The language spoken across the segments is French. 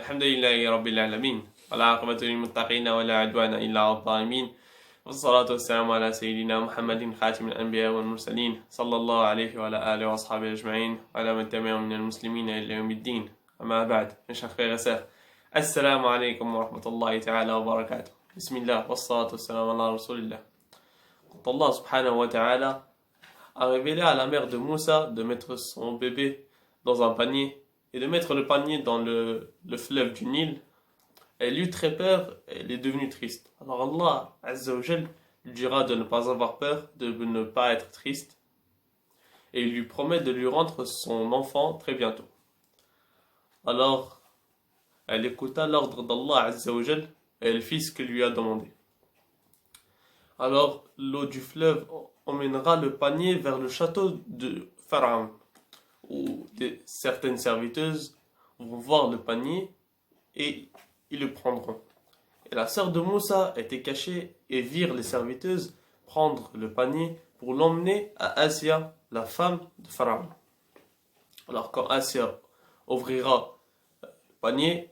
الحمد لله رب العالمين والعاقبة للمتقين ولا عدوان إلا على الظالمين والصلاة والسلام على سيدنا محمد خاتم الأنبياء والمرسلين صلى الله عليه وعلى آله وأصحابه أجمعين وعلى من تبعهم من المسلمين إلى يوم الدين. أما بعد, mes chers frères et sœurs, Assalamu alaikum wa rahmatullahi ta'ala wa barakatuh. Bismillah, wassalatu wassalamu ala rasulillah. Quand Allah subhanahu wa ta'ala a révélé à la mère de Moussa de mettre son bébé dans un panier et de mettre le panier dans le fleuve du Nil, elle eut très peur et elle est devenue triste. Alors Allah Azza wa Jal lui dira de ne pas avoir peur, de ne pas être triste, et il lui promet de lui rendre son enfant très bientôt. Alors elle écouta l'ordre d'Allah Azza wa Jal et elle fit ce qu'il lui a demandé. Alors l'eau du fleuve emmènera le panier vers le château de Pharaon, où certaines serviteuses vont voir le panier et ils le prendront. Et la sœur de Moussa était cachée et virent les serviteuses prendre le panier pour l'emmener à Asia, la femme de Pharaon. Alors quand Asia ouvrira le panier,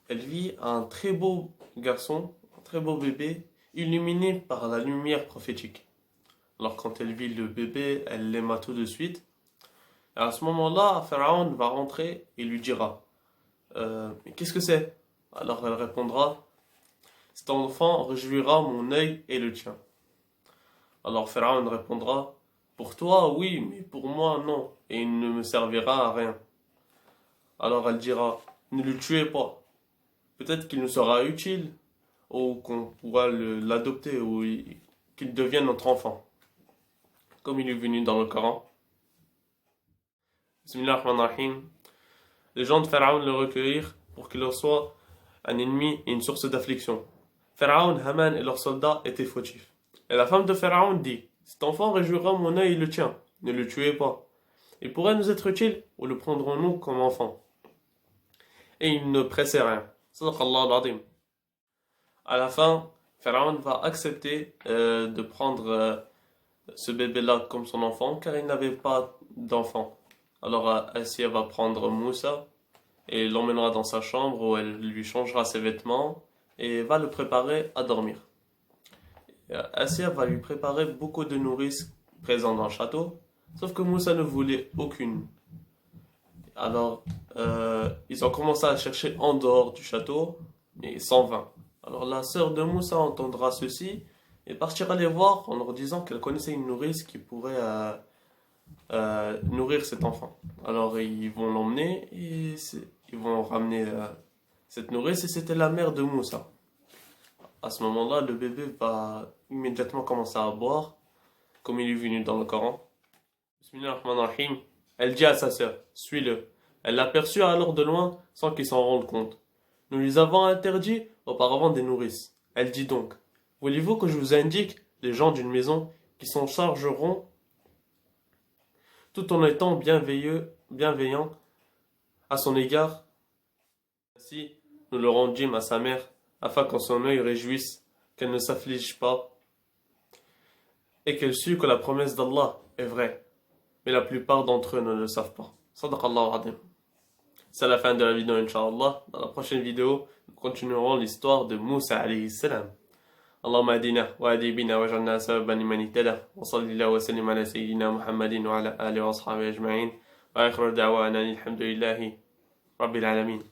elle vit un très beau garçon, un très beau bébé, illuminé par la lumière prophétique. Alors quand elle vit le bébé, elle l'aima tout de suite. Et à ce moment-là, Pharaon va rentrer et lui dira mais qu'est-ce que c'est? Alors elle répondra, cet enfant réjouira mon œil et le tien. Alors Pharaon répondra, pour toi oui, mais pour moi non, et il ne me servira à rien. Alors elle dira, ne le tuez pas, peut-être qu'il nous sera utile, ou qu'on pourra l'adopter, ou qu'il devienne notre enfant, comme il est venu dans le Coran. Bismillahirrahmanirrahim. Les gens de Pharaon le recueillirent pour qu'il leur soit un ennemi et une source d'affliction. Pharaon, Haman et leurs soldats étaient fautifs. Et la femme de Pharaon dit, cet enfant réjouira mon œil et le tien, ne le tuez pas. Il pourrait nous être utile, ou le prendrons-nous comme enfant? Et il ne pressait rien. Sadaqallah al-Azim. À la fin, Pharaon va accepter de prendre ce bébé-là comme son enfant, car il n'avait pas d'enfant. Alors Asia va prendre Moussa et l'emmènera dans sa chambre où elle lui changera ses vêtements et va le préparer à dormir. Asia va lui préparer beaucoup de nourrices présentes dans le château, sauf que Moussa ne voulait aucune. Alors ils ont commencé à chercher en dehors du château, mais sans vain. Alors la sœur de Moussa entendra ceci et partira les voir en leur disant qu'elle connaissait une nourrice qui pourrait nourrir cet enfant. Alors ils vont l'emmener et ils vont ramener cette nourrice et c'était la mère de Moussa. À ce moment-là, le bébé va immédiatement commencer à boire, comme il est venu dans le Coran. Bismillahirrahmanirrahim. Elle dit à sa sœur, suis-le. Elle l'aperçut alors de loin sans qu'il s'en rende compte. Nous lui avons interdit auparavant des nourrices. Elle dit donc, voulez-vous que je vous indique les gens d'une maison qui s'en chargeront tout en étant bienveillants à son égard? Ainsi, nous le rendîmes à sa mère, afin qu'en son œil réjouisse, qu'elle ne s'afflige pas, et qu'elle sût que la promesse d'Allah est vraie. Mais la plupart d'entre eux ne le savent pas. Sadaqallahu adim. C'est la fin de la vidéo, Inch'Allah. Dans la prochaine vidéo, nous continuerons l'histoire de Moussa alayhi salam. اللهم اهدنا واهد بنا واجعلنا سببا لمن اهتدى وصل الله وسلم على سيدنا محمد وعلى اله واصحابه اجمعين واخر دعوانا الحمد لله رب العالمين.